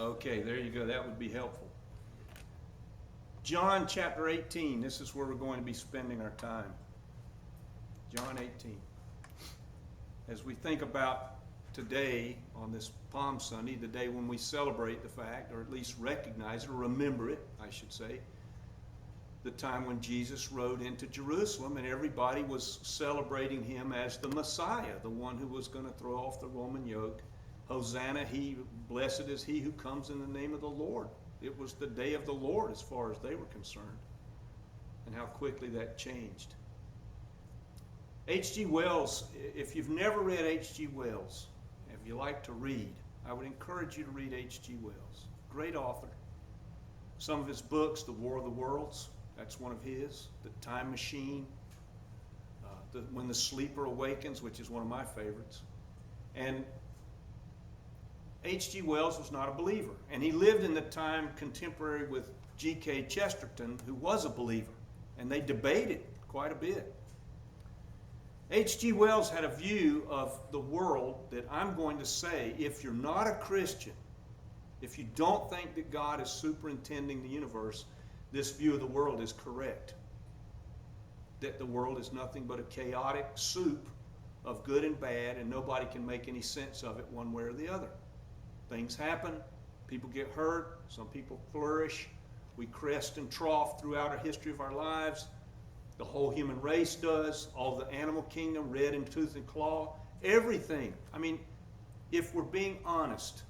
Okay, there you go. That would be helpful. John chapter 18. This is where we're going to be spending our time. John 18. As we think about today, on this Palm Sunday, the day when we celebrate the fact, or at least recognize it, or remember it, I should say, the time when Jesus rode into Jerusalem and everybody was celebrating him as the Messiah, the one who was going to throw off the Roman yoke. Hosanna, blessed is he who comes in the name of the Lord. It was the day of the Lord as far as they were concerned, and how quickly that changed. H.G. Wells, if you've never read H.G. Wells, if you like to read, I would encourage you to read H.G. Wells. Great author. Some of his books, The War of the Worlds, that's one of his. The Time Machine, When the Sleeper Awakens, which is one of my favorites. And H.G. Wells was not a believer, and he lived in the time contemporary with G.K. Chesterton, who was a believer, and they debated quite a bit. H.G. Wells had a view of the world that I'm going to say, if you're not a Christian, if you don't think that God is superintending the universe, this view of the world is correct. That the world is nothing but a chaotic soup of good and bad, and nobody can make any sense of it one way or the other. Things happen, people get hurt, some people flourish, we crest and trough throughout our history of our lives. The whole human race does, all the animal kingdom, red in tooth and claw, everything. I mean, if we're being honest,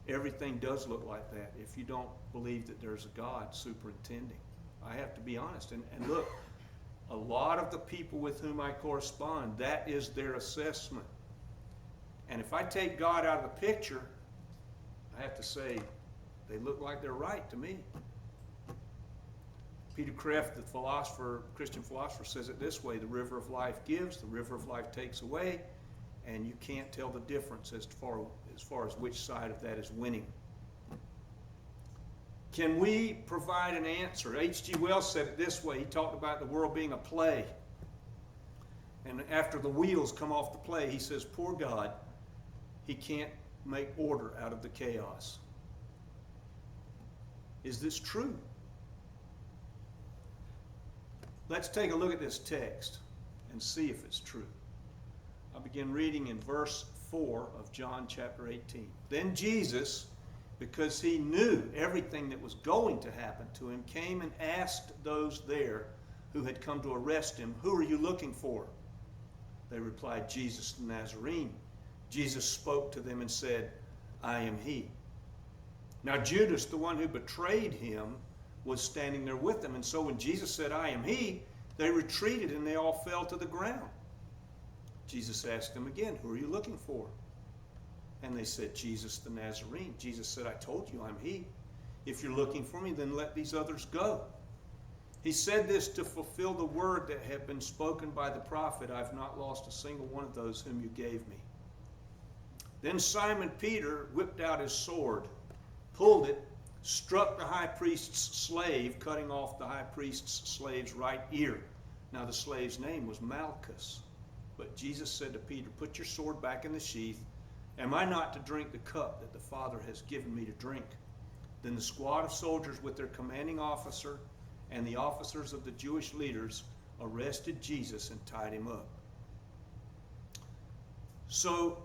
everything does look like that if you don't believe that there's a God superintending. I have to be honest. And look, a lot of the people with whom I correspond, that is their assessment. And if I take God out of the picture, I have to say, they look like they're right to me. Peter Kreeft, the philosopher, Christian philosopher, says it this way: the river of life gives, the river of life takes away, and you can't tell the difference as far as which side of that is winning. Can we provide an answer? H.G. Wells said it this way. He talked about the world being a play. And after the wheels come off the play, he says, poor God, he can't make order out of the chaos. Is this true? Let's take a look at this text and see if it's true. I begin reading in verse 4 of John chapter 18. Then Jesus, because he knew everything that was going to happen to him, came and asked those there who had come to arrest him, "Who are you looking for?" They replied, "Jesus the Nazarene." Jesus spoke to them and said, "I am he." Now Judas, the one who betrayed him, was standing there with them. And so when Jesus said, "I am he," they retreated and they all fell to the ground. Jesus asked them again, "Who are you looking for?" And they said, "Jesus the Nazarene." Jesus said, "I told you I'm he. If you're looking for me, then let these others go." He said this to fulfill the word that had been spoken by the prophet, "I've not lost a single one of those whom you gave me." Then Simon Peter whipped out his sword, pulled it, struck the high priest's slave, cutting off the high priest's slave's right ear. Now the slave's name was Malchus. But Jesus said to Peter, "Put your sword back in the sheath. Am I not to drink the cup that the Father has given me to drink?" Then the squad of soldiers with their commanding officer and the officers of the Jewish leaders arrested Jesus and tied him up. So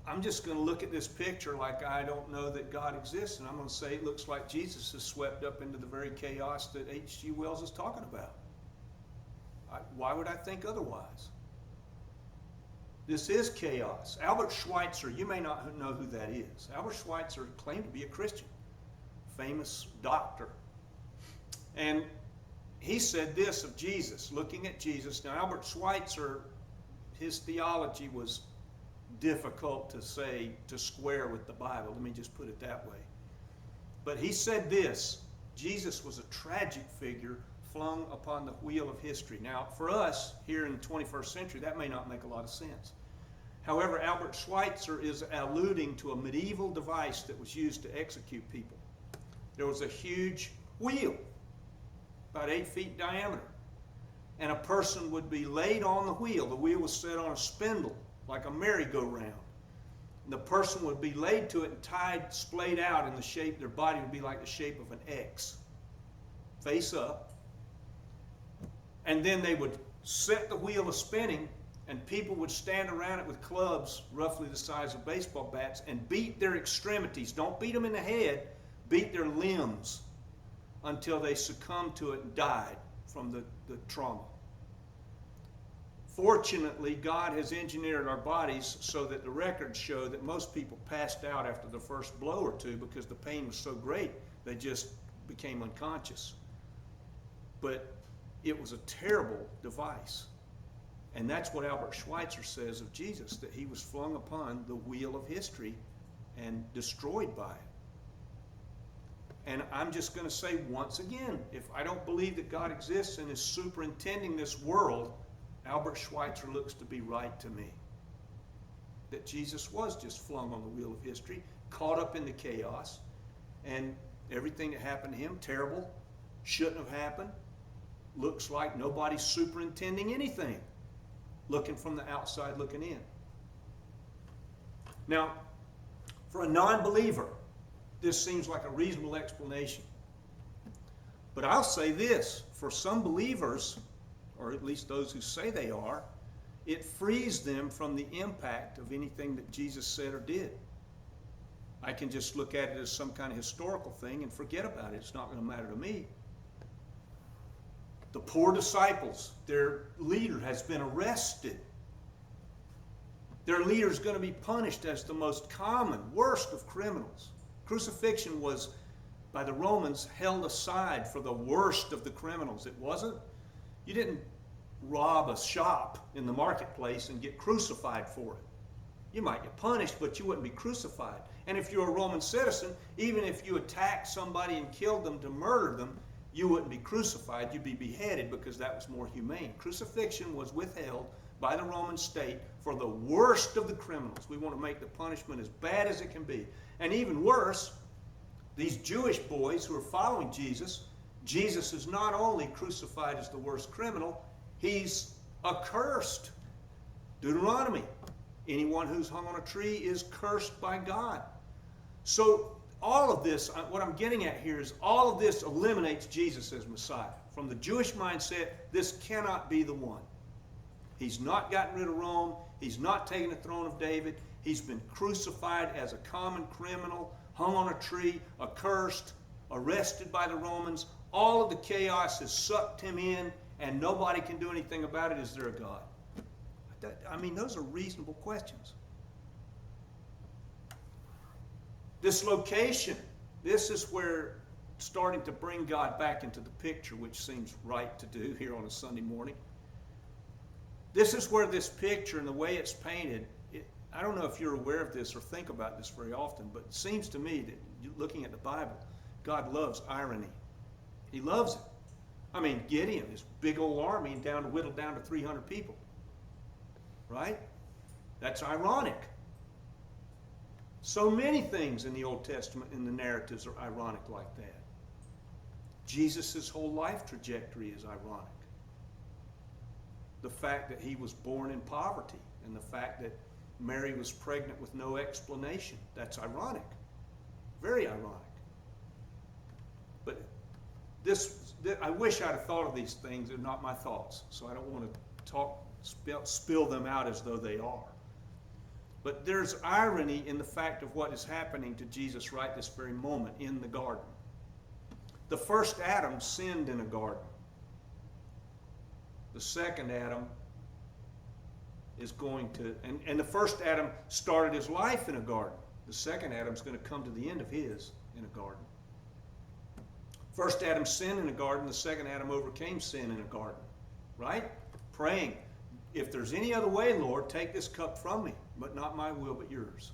I'm just going to look at this picture like I don't know that God exists, and I'm going to say it looks like Jesus is swept up into the very chaos that H.G. Wells is talking about. Why would I think otherwise? This is chaos. Albert Schweitzer, you may not know who that is. Albert Schweitzer claimed to be a Christian, famous doctor. And he said this of Jesus, looking at Jesus. Now Albert Schweitzer, his theology was difficult to say, to square with the Bible. Let me just put it that way. But he said this: Jesus was a tragic figure flung upon the wheel of history. Now, for us here in the 21st century, that may not make a lot of sense. However, Albert Schweitzer is alluding to a medieval device that was used to execute people. There was a huge wheel, about 8 feet diameter, and a person would be laid on the wheel. The wheel was set on a spindle, like a merry-go-round. The person would be laid to it and tied, splayed out in the shape, their body would be like the shape of an X, face up. And then they would set the wheel a spinning, and people would stand around it with clubs roughly the size of baseball bats and beat their extremities. Don't beat them in the head, beat their limbs until they succumbed to it and died from the trauma. Fortunately, God has engineered our bodies so that the records show that most people passed out after the first blow or two because the pain was so great they just became unconscious. But it was a terrible device. And that's what Albert Schweitzer says of Jesus, that he was flung upon the wheel of history and destroyed by it. And I'm just going to say once again, if I don't believe that God exists and is superintending this world, Albert Schweitzer looks to be right to me. That Jesus was just flung on the wheel of history, caught up in the chaos, and everything that happened to him, terrible, shouldn't have happened. Looks like nobody's superintending anything, looking from the outside looking in. Now, for a non-believer, this seems like a reasonable explanation. But I'll say this, for some believers, or at least those who say they are, it frees them from the impact of anything that Jesus said or did. I can just look at it as some kind of historical thing and forget about it. It's not going to matter to me. The poor disciples, their leader has been arrested. Their leader is going to be punished as the most common, worst of criminals. Crucifixion was, by the Romans, held aside for the worst of the criminals. It wasn't. You didn't rob a shop in the marketplace and get crucified for it. You might get punished, but you wouldn't be crucified. And if you're a Roman citizen, even if you attacked somebody and killed them to murder them, you wouldn't be crucified. You'd be beheaded because that was more humane. Crucifixion was withheld by the Roman state for the worst of the criminals. We want to make the punishment as bad as it can be. And even worse, these Jewish boys who are following Jesus, Jesus is not only crucified as the worst criminal, he's accursed. Deuteronomy, anyone who's hung on a tree is cursed by God. So all of this, what I'm getting at here is all of this eliminates Jesus as Messiah. From the Jewish mindset, this cannot be the one. He's not gotten rid of Rome. He's not taken the throne of David. He's been crucified as a common criminal, hung on a tree, accursed, arrested by the Romans. All of the chaos has sucked him in, and nobody can do anything about it. Is there a God? I mean, those are reasonable questions. This location, this is where starting to bring God back into the picture, which seems right to do here on a Sunday morning. This is where this picture and the way it's painted, I don't know if you're aware of this or think about this very often, but it seems to me that looking at the Bible, God loves irony. He loves it. I mean, Gideon, this big old army, and whittled down to 300 people. Right? That's ironic. So many things in the Old Testament in the narratives are ironic like that. Jesus' whole life trajectory is ironic. The fact that he was born in poverty and the fact that Mary was pregnant with no explanation, that's ironic. Very ironic. But I wish I'd have thought of these things. They're not my thoughts, so I don't want to spill them out as though they are. But there's irony in the fact of what is happening to Jesus right this very moment in the garden. The first Adam sinned in a garden. The second Adam is going to, and the first Adam started his life in a garden. The second Adam's going to come to the end of his in a garden. First Adam sinned in a garden. The second Adam overcame sin in a garden. Right? Praying, if there's any other way, Lord, take this cup from me, but not my will, but yours.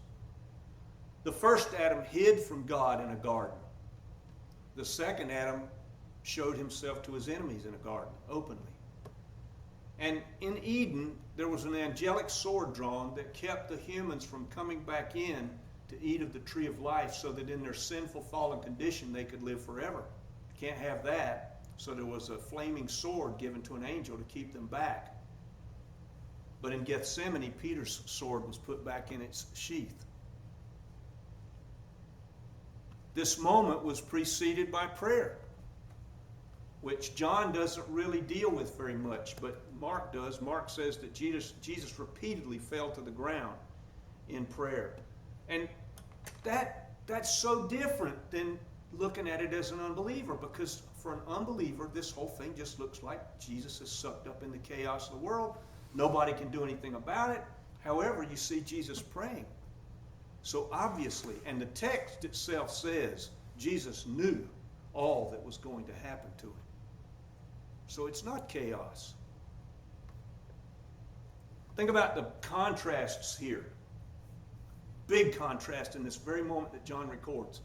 The first Adam hid from God in a garden. The second Adam showed himself to his enemies in a garden, openly. And in Eden, there was an angelic sword drawn that kept the humans from coming back in to eat of the tree of life so that in their sinful fallen condition they could live forever. Can't have that. So there was a flaming sword given to an angel to keep them back. But in Gethsemane, Peter's sword was put back in its sheath. This moment was preceded by prayer, which John doesn't really deal with very much, but Mark does. Mark says that Jesus repeatedly fell to the ground in prayer. And that's so different than looking at it as an unbeliever, because for an unbeliever, this whole thing just looks like Jesus is sucked up in the chaos of the world. Nobody can do anything about it. However, you see Jesus praying. So obviously, and the text itself says, Jesus knew all that was going to happen to him. So it's not chaos. Think about the contrasts here. Big contrast in this very moment that John records.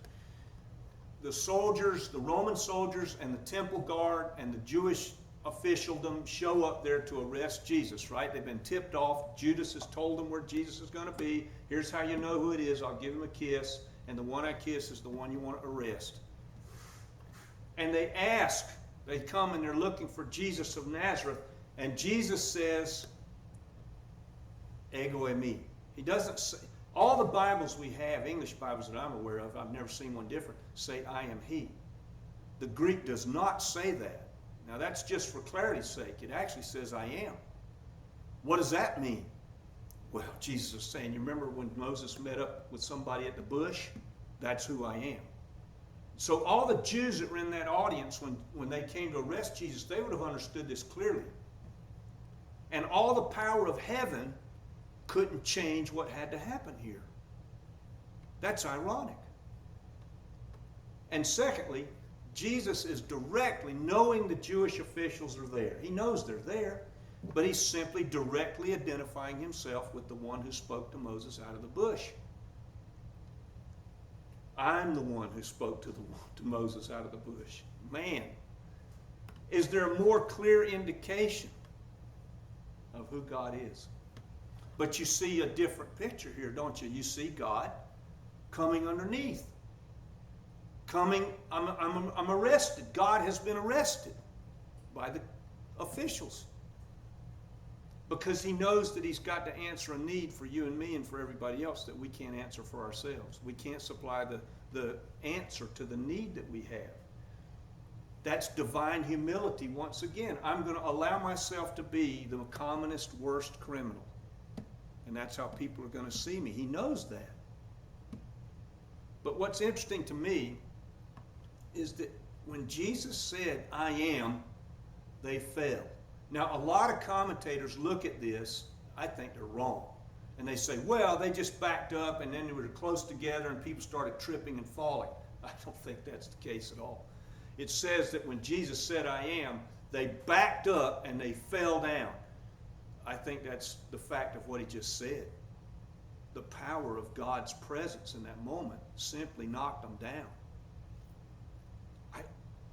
The soldiers, the Roman soldiers and the temple guard and the Jewish officialdom show up there to arrest Jesus, right? They've been tipped off. Judas has told them where Jesus is going to be. Here's how you know who it is. I'll give him a kiss, and the one I kiss is the one you want to arrest. And they ask, they come and they're looking for Jesus of Nazareth, and Jesus says, ego eimi. He doesn't say, all the Bibles we have, English Bibles that I'm aware of, I've never seen one different, say I am he. The Greek does not say that. Now that's just for clarity's sake. It actually says I am. What does that mean? Well, Jesus is saying, you remember when Moses met up with somebody at the bush? That's who I am. So all the Jews that were in that audience when they came to arrest Jesus, they would have understood this clearly. And all the power of heaven couldn't change what had to happen here. That's ironic. And secondly, Jesus is directly, knowing the Jewish officials are there. He knows they're there, but he's simply directly identifying himself with the one who spoke to Moses out of the bush. I'm the one who spoke to Moses out of the bush. Man, is there a more clear indication of who God is? But you see a different picture here, don't you? You see God coming underneath. I'm arrested. God has been arrested by the officials. Because he knows that he's got to answer a need for you and me and for everybody else that we can't answer for ourselves. We can't supply the answer to the need that we have. That's divine humility once again. I'm going to allow myself to be the commonest, worst criminal. And that's how people are going to see me. He knows that. But what's interesting to me is that when Jesus said, I am, they fell. Now, a lot of commentators look at this, I think they're wrong. And they say, well, they just backed up and then they were close together and people started tripping and falling. I don't think that's the case at all. It says that when Jesus said, I am, they backed up and they fell down. I think that's the fact of what he just said. The power of God's presence in that moment simply knocked them down.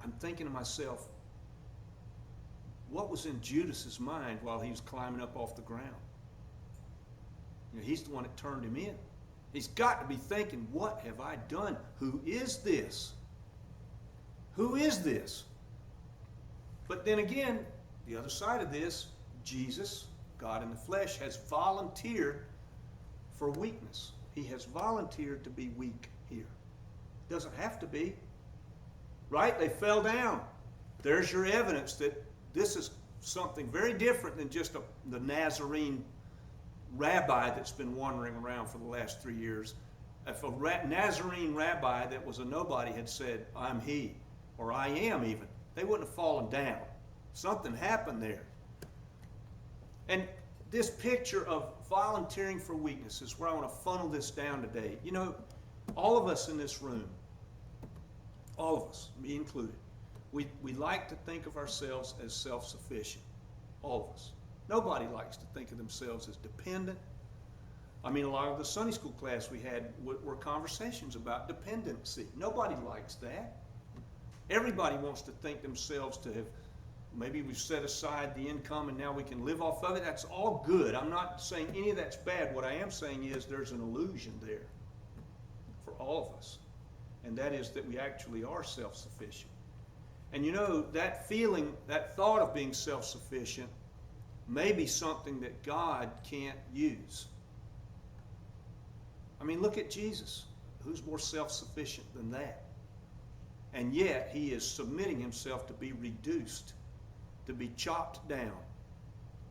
I'm thinking to myself, what was in Judas's mind while he was climbing up off the ground? You know, he's the one that turned him in. He's got to be thinking, what have I done? Who is this? Who is this? But then again, the other side of this, Jesus, God in the flesh, has volunteered for weakness. He has volunteered to be weak here. Doesn't have to be. Right? They fell down. There's your evidence that this is something very different than just the Nazarene rabbi that's been wandering around for the last 3 years. If a Nazarene rabbi that was a nobody had said, I'm he, or I am even, they wouldn't have fallen down. Something happened there. And this picture of volunteering for weakness is where I want to funnel this down today. You know, all of us in this room, all of us, me included, we like to think of ourselves as self-sufficient. All of us. Nobody likes to think of themselves as dependent. I mean, a lot of the Sunday school class we had were conversations about dependency. Nobody likes that. Everybody wants to think themselves to have, maybe we've set aside the income and now we can live off of it. That's all good. I'm not saying any of that's bad. What I am saying is there's an illusion there for all of us. And that is that we actually are self-sufficient. And you know, that feeling, that thought of being self-sufficient may be something that God can't use. I mean, look at Jesus. Who's more self-sufficient than that? And yet he is submitting himself to be reduced, to be chopped down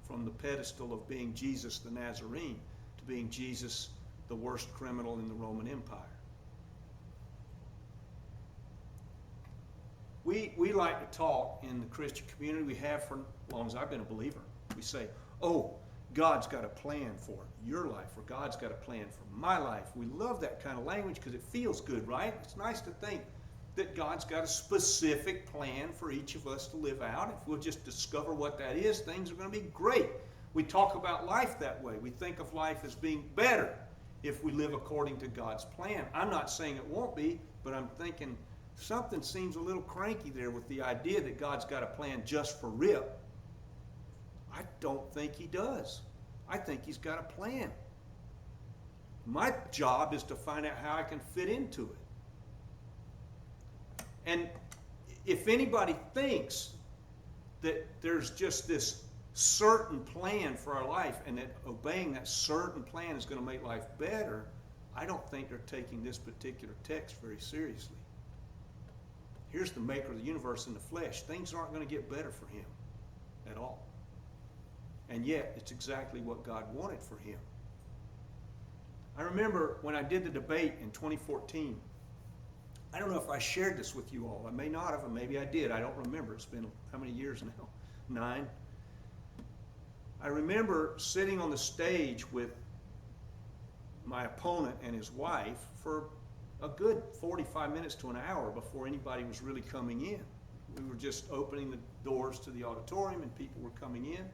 from the pedestal of being Jesus the Nazarene to being Jesus the worst criminal in the Roman Empire. We like to talk in the Christian community, we have for as long as I've been a believer. We say, oh, God's got a plan for your life, or God's got a plan for my life. We love that kind of language because it feels good, right? It's nice to think that God's got a specific plan for each of us to live out. If we'll just discover what that is, things are going to be great. We talk about life that way. We think of life as being better if we live according to God's plan. I'm not saying it won't be, but I'm thinking something seems a little cranky there with the idea that God's got a plan just for rip. I don't think he does. I think he's got a plan. My job is to find out how I can fit into it. And if anybody thinks that there's just this certain plan for our life and that obeying that certain plan is going to make life better, I don't think they're taking this particular text very seriously. Here's the maker of the universe in the flesh. Things aren't going to get better for him at all. And yet, it's exactly what God wanted for him. I remember when I did the debate in 2014, I don't know if I shared this with you all. I may not have, or maybe I did. I don't remember. It's been how many years now? 9. I remember sitting on the stage with my opponent and his wife for a good 45 minutes to an hour before anybody was really coming in. We were just opening the doors to the auditorium and people were coming in.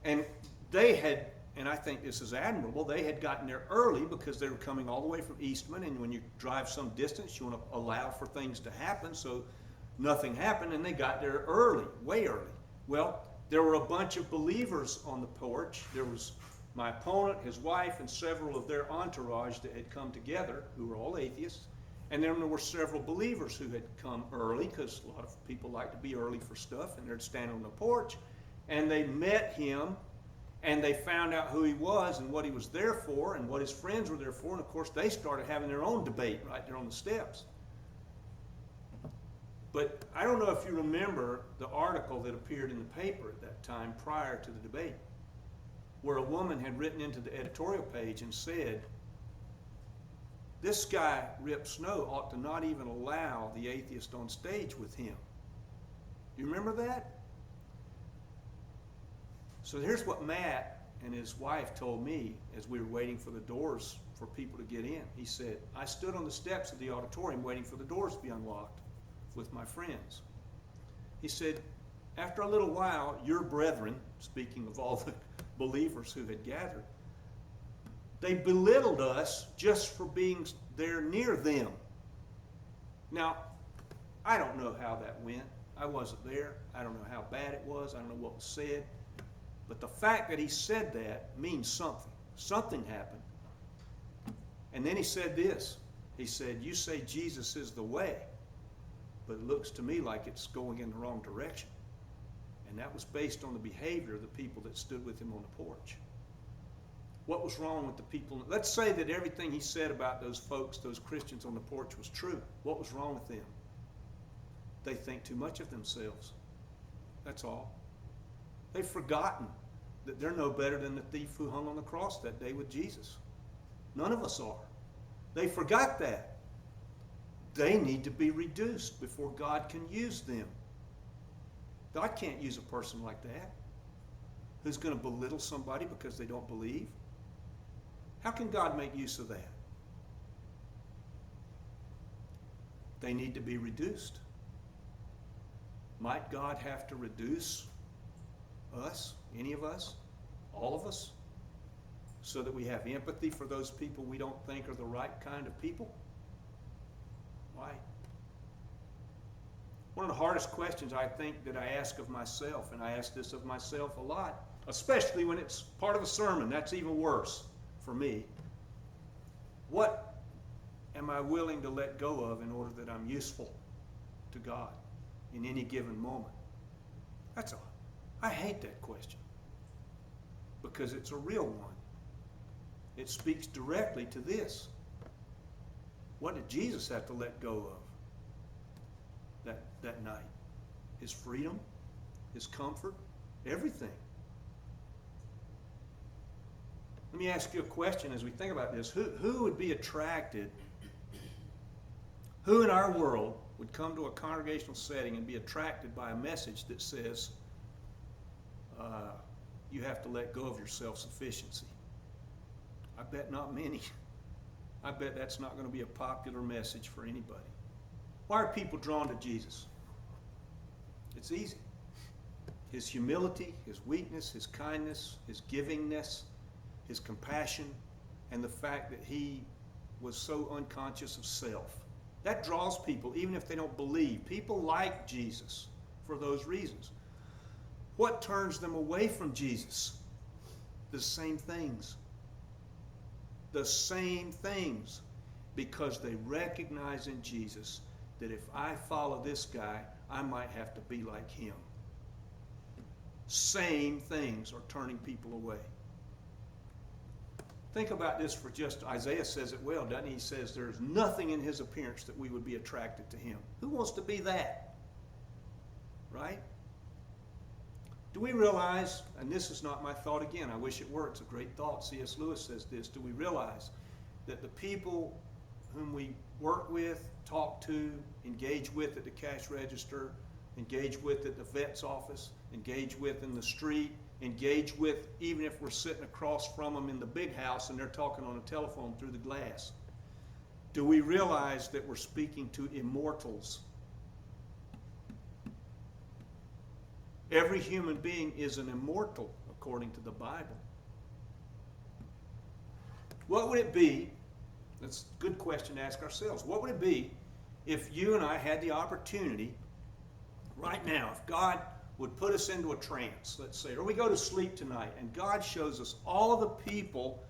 And they had, and I think this is admirable, they had gotten there early because they were coming all the way from Eastman, and when you drive some distance, you want to allow for things to happen, so nothing happened, and they got there early, way early. Well, there were a bunch of believers on the porch. There was my opponent, his wife, and several of their entourage that had come together, who were all atheists. And then there were several believers who had come early, because a lot of people like to be early for stuff, and they'd stand on the porch. And they met him, and they found out who he was and what he was there for and what his friends were there for. And, of course, they started having their own debate right there on the steps. But I don't know if you remember the article that appeared in the paper at that time prior to the debate, where a woman had written into the editorial page and said, this guy, Rip Snow, ought to not even allow the atheist on stage with him. You remember that? So here's what Matt and his wife told me as we were waiting for the doors for people to get in. He said, I stood on the steps of the auditorium waiting for the doors to be unlocked with my friends. He said, after a little while, your brethren, speaking of all the believers who had gathered, they belittled us just for being there near them. Now, I don't know how that went. I wasn't there. I don't know how bad it was. I don't know what was said. But the fact that he said that means something. Something happened. And then he said this. He said, you say Jesus is the way, but it looks to me like it's going in the wrong direction. And that was based on the behavior of the people that stood with him on the porch. What was wrong with the people? Let's say that everything he said about those folks, those Christians on the porch, was true. What was wrong with them? They think too much of themselves. That's all. They've forgotten that they're no better than the thief who hung on the cross that day with Jesus. None of us are. They forgot that. They need to be reduced before God can use them. God can't use a person like that who's going to belittle somebody because they don't believe. How can God make use of that? They need to be reduced. Might God have to reduce us, any of us, all of us, so that we have empathy for those people we don't think are the right kind of people? Why? One of the hardest questions I think that I ask of myself, and I ask this of myself a lot, especially when it's part of a sermon, that's even worse for me. What am I willing to let go of in order that I'm useful to God in any given moment? That's all. I hate that question because it's a real one. It speaks directly to this. What did Jesus have to let go of that night? His freedom, his comfort, everything. Let me ask you a question as we think about this. Who would be attracted, who in our world would come to a congregational setting and be attracted by a message that says you have to let go of your self-sufficiency? I bet not many. I bet that's not going to be a popular message for anybody. Why are people drawn to Jesus? It's easy. His humility, his weakness, his kindness, his givingness, his compassion, and the fact that he was so unconscious of self. That draws people, even if they don't believe. People like Jesus for those reasons. What turns them away from Jesus? The same things. The same things. Because they recognize in Jesus that if I follow this guy, I might have to be like him. Same things are turning people away. Think about this for just, Isaiah says it well, doesn't he? He says there's nothing in his appearance that we would be attracted to him. Who wants to be that? Right? Do we realize, and this is not my thought again, I wish it were, it's a great thought, C.S. Lewis says this, do we realize that the people whom we work with, talk to, engage with at the cash register, engage with at the vet's office, engage with in the street, engage with even if we're sitting across from them in the big house and they're talking on a telephone through the glass, do we realize that we're speaking to immortals? Every human being is an immortal according to the Bible. What would it be, that's a good question to ask ourselves, what would it be if you and I had the opportunity right now, if God would put us into a trance, let's say, or we go to sleep tonight and God shows us all of the people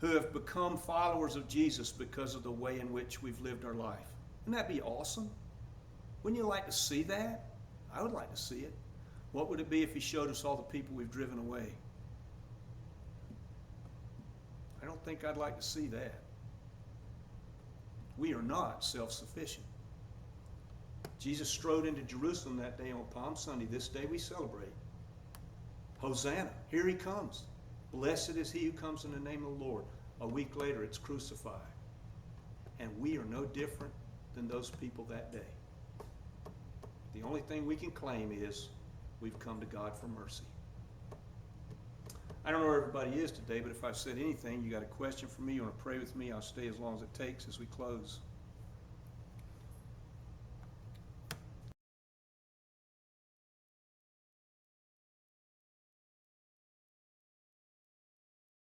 who have become followers of Jesus because of the way in which we've lived our life. Wouldn't that be awesome? Wouldn't you like to see that? I would like to see it. What would it be if he showed us all the people we've driven away? I don't think I'd like to see that. We are not self-sufficient. Jesus strode into Jerusalem that day on Palm Sunday. This day we celebrate. Hosanna, here he comes. Blessed is he who comes in the name of the Lord. A week later, it's crucified. And we are no different than those people that day. The only thing we can claim is we've come to God for mercy. I don't know where everybody is today, but if I've said anything, you got a question for me, you want to pray with me, I'll stay as long as it takes as we close.